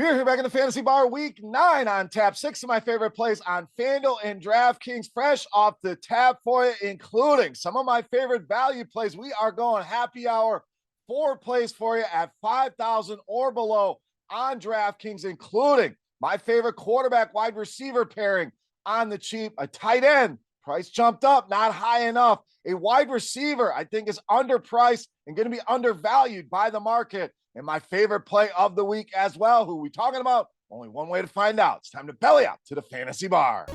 Beer here back in the Fantasy Bar, week 9 on tap. 6 of my favorite plays on FanDuel and DraftKings, fresh off the tap for you, including some of my favorite value plays. We are going happy hour, 4 plays for you at 5,000 or below on DraftKings, including my favorite quarterback wide receiver pairing on the cheap, a tight end. Price jumped up, not high enough. A wide receiver, I think, is underpriced and going to be undervalued by the market. And my favorite play of the week as well. Who are we talking about? Only one way to find out. It's time to belly up to the Fantasy Bar.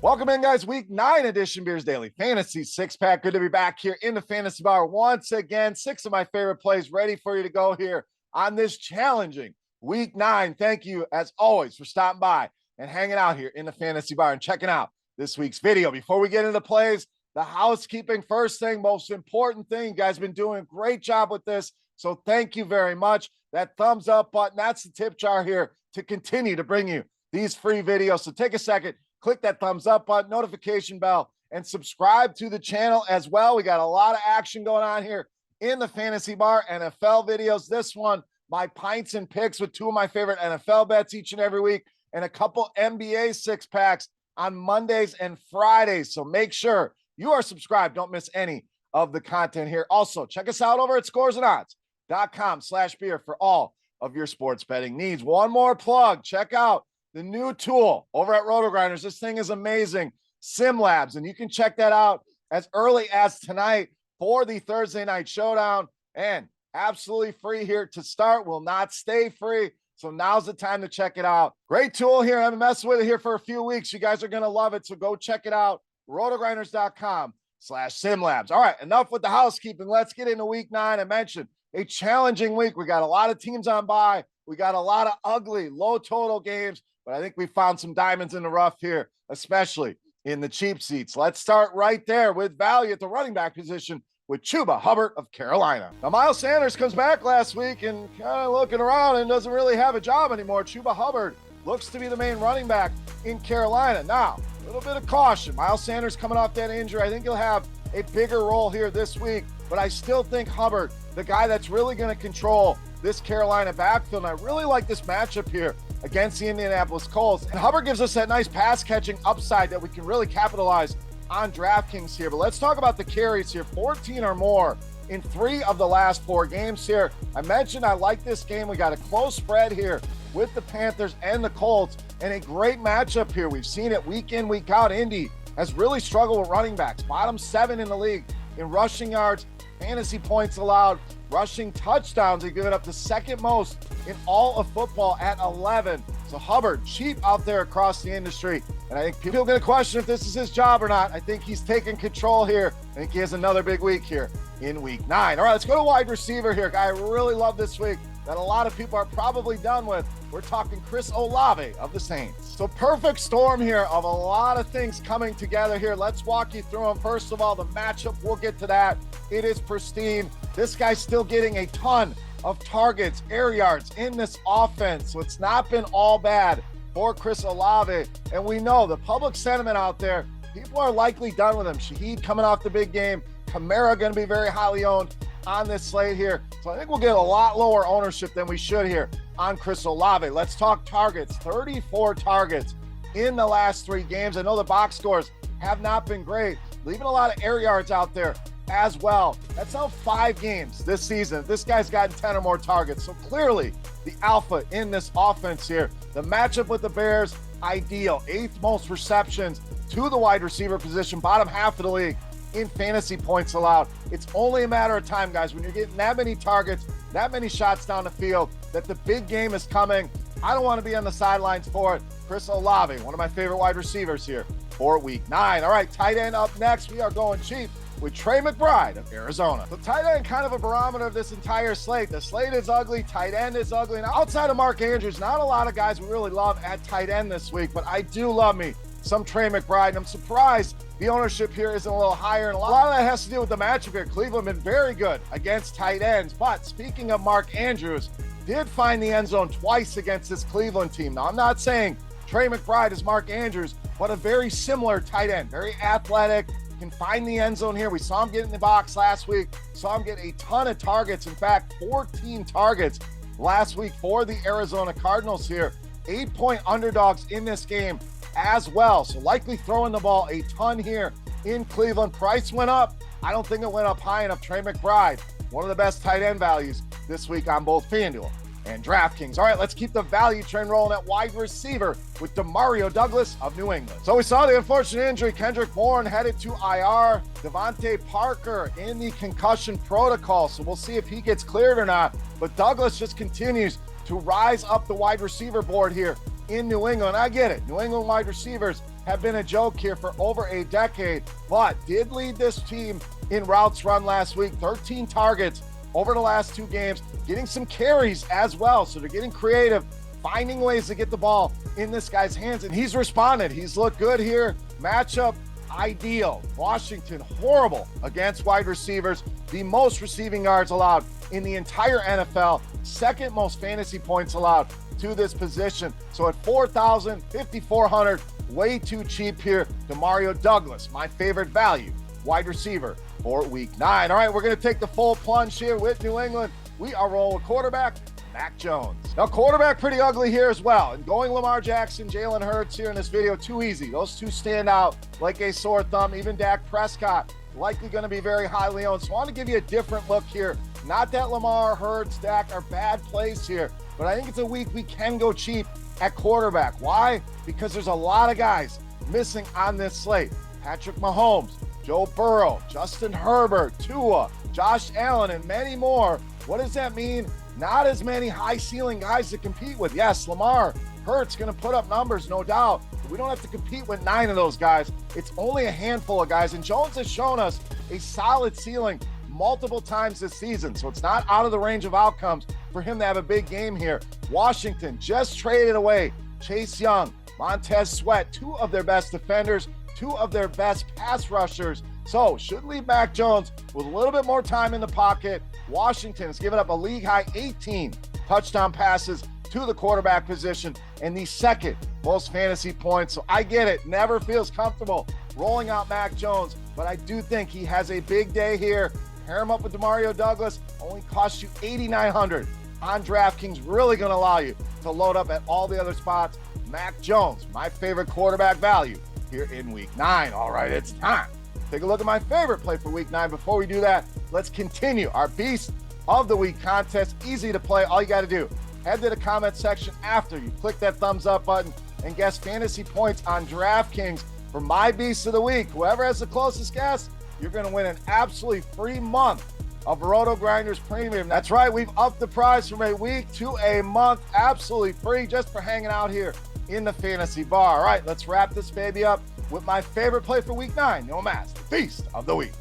Welcome in, guys. Week 9 edition Beers Daily Fantasy 6-pack. Good to be back here in the Fantasy Bar once again. 6 of my favorite plays ready for you to go here on this challenging Week 9. Thank you, as always, for stopping by and hanging out here in the Fantasy Bar and checking out this week's video. Before we get into plays, the housekeeping first thing, most important thing. You guys have been doing a great job with this, so thank you very much. That thumbs up button, that's the tip jar here to continue to bring you these free videos. So take a second, click that thumbs up button, notification bell, and subscribe to the channel as well. We got a lot of action going on here in the Fantasy Bar. NFL videos, this one, my pints and picks with 2 of my favorite NFL bets each and every week, and a couple NBA 6-packs on Mondays and Fridays. So make sure you are subscribed. Don't miss any of the content here. Also, check us out over at scoresandodds.com/beer for all of your sports betting needs. One more plug. Check out the new tool over at RotoGrinders. This thing is amazing. Sim Labs. And you can check that out as early as tonight for the Thursday night showdown. And absolutely free here to start. Will not stay free. So now's the time to check it out. Great tool here. I've been messing with it here for a few weeks. You guys are going to love it. So go check it out. RotoGrinders.com/SimLabs. All right, enough with the housekeeping. Let's get into week 9. I mentioned a challenging week. We got a lot of teams on bye. We got a lot of ugly, low total games, but I think we found some diamonds in the rough here, especially in the cheap seats. Let's start right there with value at the running back position with Chuba Hubbard of Carolina. Now, Miles Sanders comes back last week and kind of looking around and doesn't really have a job anymore. Chuba Hubbard looks to be the main running back in Carolina. Now, a little bit of caution. Miles Sanders coming off that injury. I think he'll have a bigger role here this week, but I still think Hubbard, the guy that's really going to control this Carolina backfield, and I really like this matchup here against the Indianapolis Colts. And Hubbard gives us that nice pass-catching upside that we can really capitalize on DraftKings here. But let's talk about the carries here. 14 or more in 3 of the last 4 games here. I mentioned I like this game. We got a close spread here with the Panthers and the Colts, and a great matchup here. We've seen it week in, week out. Indy has really struggled with running backs. Bottom 7 in the league in rushing yards, fantasy points allowed, rushing touchdowns. They give it up the second most in all of football at 11. So Hubbard, cheap out there across the industry. And I think people are going to question if this is his job or not. I think he's taking control here. I think he has another big week here in week 9. All right, let's go to wide receiver here. Guy I really love this week that a lot of people are probably done with. We're talking Chris Olave of the Saints. So perfect storm here of a lot of things coming together here. Let's walk you through them. First of all, the matchup, we'll get to that. It is pristine. This guy's still getting a ton of targets, air yards in this offense. So it's not been all bad for Chris Olave. And we know the public sentiment out there, people are likely done with him. Shaheed coming off the big game. Kamara going to be very highly owned on this slate here. So I think we'll get a lot lower ownership than we should here on Chris Olave. Let's talk targets. 34 targets in the last 3 games. I know the box scores have not been great, leaving a lot of air yards out there as well. That's now 5 games this season. This guy's gotten 10 or more targets. So clearly the alpha in this offense here. The matchup with the Bears, ideal. 8th most receptions to the wide receiver position, bottom half of the league in fantasy points allowed. It's only a matter of time, guys, when you're getting that many targets, that many shots down the field, that the big game is coming. I don't want to be on the sidelines for it. Chris Olave, one of my favorite wide receivers here for week 9. All right, tight end up next. We are going cheap with Trey McBride of Arizona. The tight end, kind of a barometer of this entire slate. The slate is ugly, tight end is ugly. Now, outside of Mark Andrews, not a lot of guys we really love at tight end this week, but I do love me some Trey McBride, and I'm surprised the ownership here isn't a little higher, and a lot of that has to do with the matchup here. Cleveland been very good against tight ends, but speaking of Mark Andrews, did find the end zone twice against this Cleveland team. Now, I'm not saying Trey McBride is Mark Andrews, but a very similar tight end, very athletic, can find the end zone here. We saw him get in the box last week, saw him get a ton of targets. In fact, 14 targets last week for the Arizona Cardinals here. 8-point underdogs in this game as well. So likely throwing the ball a ton here in Cleveland. Price went up. I don't think it went up high enough. Trey McBride, one of the best tight end values this week on both FanDuel and DraftKings. All right, let's keep the value train rolling at wide receiver with Demario Douglas of New England. So we saw the unfortunate injury. Kendrick Bourne headed to IR. Devontae Parker in the concussion protocol. So we'll see if he gets cleared or not. But Douglas just continues to rise up the wide receiver board here in New England. I get it. New England wide receivers have been a joke here for over a decade, but did lead this team in routes run last week. 13 targets over the last 2 games, getting some carries as well. So they're getting creative, finding ways to get the ball in this guy's hands, and he's responded. He's looked good here. Matchup ideal. Washington horrible against wide receivers. The most receiving yards allowed in the entire NFL. Second most fantasy points allowed to this position. So at 4,000, 5,400, way too cheap here. Demario Douglas, my favorite value wide receiver for week 9. All right, we're going to take the full plunge here with New England. We are rolling quarterback, Mac Jones. Now, quarterback pretty ugly here as well. And going Lamar Jackson, Jalen Hurts here in this video, too easy. Those two stand out like a sore thumb. Even Dak Prescott, likely going to be very highly owned. So I want to give you a different look here. Not that Lamar, Hurts, Dak are bad plays here, but I think it's a week we can go cheap at quarterback. Why? Because there's a lot of guys missing on this slate. Patrick Mahomes, Joe Burrow, Justin Herbert, Tua, Josh Allen, and many more. What does that mean? Not as many high ceiling guys to compete with. Yes, Lamar, Hurts going to put up numbers, no doubt, but we don't have to compete with 9 of those guys. It's only a handful of guys, and Jones has shown us a solid ceiling multiple times this season, so it's not out of the range of outcomes for him to have a big game here. Washington just traded away Chase Young, Montez Sweat, 2 of their best defenders, 2 of their best pass rushers. So should leave Mac Jones with a little bit more time in the pocket. Washington has given up a league-high 18 touchdown passes to the quarterback position and the second most fantasy points. So I get it. Never feels comfortable rolling out Mac Jones, but I do think he has a big day here. Pair him up with Demario Douglas. Only costs you $8,900 on DraftKings. Really going to allow you to load up at all the other spots. Mac Jones, my favorite quarterback value here in week 9. All right, it's time. Take a look at my favorite play for week 9. Before we do that, let's continue our Beast of the Week contest. Easy to play. All you got to do, head to the comment section after you click that thumbs up button and guess fantasy points on DraftKings for my Beast of the Week. Whoever has the closest guess, you're going to win an absolutely free month of RotoGrinders Premium. That's right, we've upped the price from a week to a month, absolutely free just for hanging out here in the fantasy bar. All right, let's wrap this baby up with my favorite play for week 9, no mask, the Beast of the Week.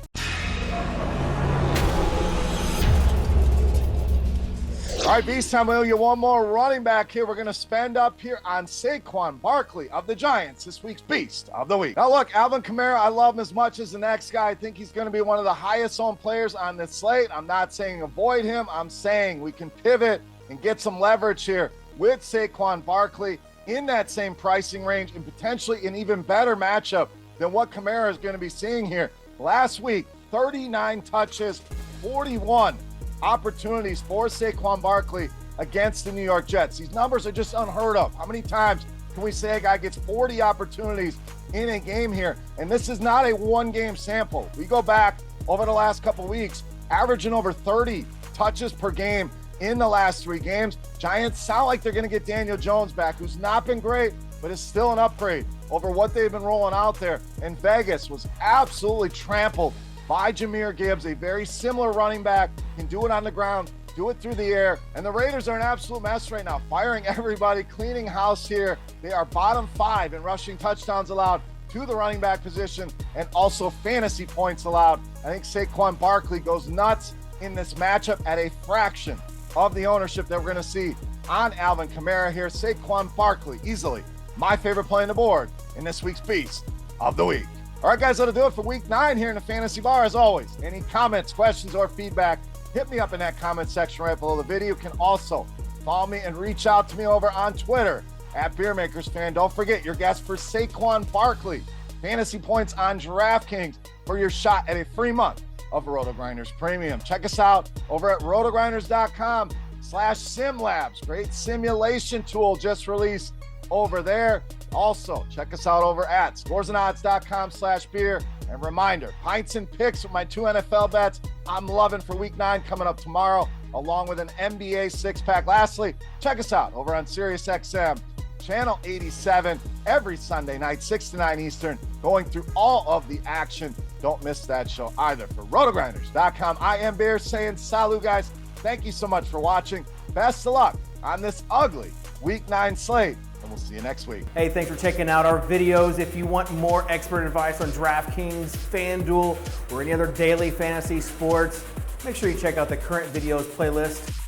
All right, Beast time. We'll get one more running back here. We're going to spend up here on Saquon Barkley of the Giants, this week's Beast of the Week. Now, look, Alvin Kamara, I love him as much as the next guy. I think he's going to be one of the highest owned players on this slate. I'm not saying avoid him. I'm saying we can pivot and get some leverage here with Saquon Barkley in that same pricing range and potentially an even better matchup than what Kamara is going to be seeing here. Last week, 39 touches, 41 opportunities for Saquon Barkley against the New York Jets. These numbers are just unheard of. How many times can we say a guy gets 40 opportunities in a game here? And this is not a one-game sample. We go back over the last couple weeks, averaging over 30 touches per game in the last 3 games. Giants sound like they're going to get Daniel Jones back, who's not been great, but is still an upgrade over what they've been rolling out there. And Vegas was absolutely trampled by Jahmyr Gibbs, a very similar running back, can do it on the ground, do it through the air. And the Raiders are an absolute mess right now, firing everybody, cleaning house here. They are bottom 5 in rushing touchdowns allowed to the running back position and also fantasy points allowed. I think Saquon Barkley goes nuts in this matchup at a fraction of the ownership that we're going to see on Alvin Kamara here. Saquon Barkley, easily my favorite play on the board in this week's Beast of the Week. All right, guys, that'll do it for week 9 here in the Fantasy Bar. As always, any comments, questions, or feedback, hit me up in that comment section right below the video. You can also follow me and reach out to me over on Twitter at Beermakersfan. Don't forget your guess for Saquon Barkley. Fantasy points on DraftKings for your shot at a free month of RotoGrinders Premium. Check us out over at rotogrinders.com/simlabs. Great simulation tool just released over there. Also, check us out over at scoresandodds.com/beer. And reminder, pints and picks with my 2 NFL bets I'm loving for week 9 coming up tomorrow, along with an NBA 6-pack. Lastly, check us out over on SiriusXM, channel 87, every Sunday night, 6 to 9 Eastern, going through all of the action. Don't miss that show either. For rotogrinders.com, I am Beer saying salut, guys. Thank you so much for watching. Best of luck on this ugly week 9 slate, and we'll see you next week. Hey, thanks for checking out our videos. If you want more expert advice on DraftKings, FanDuel, or any other daily fantasy sports, make sure you check out the current videos playlist.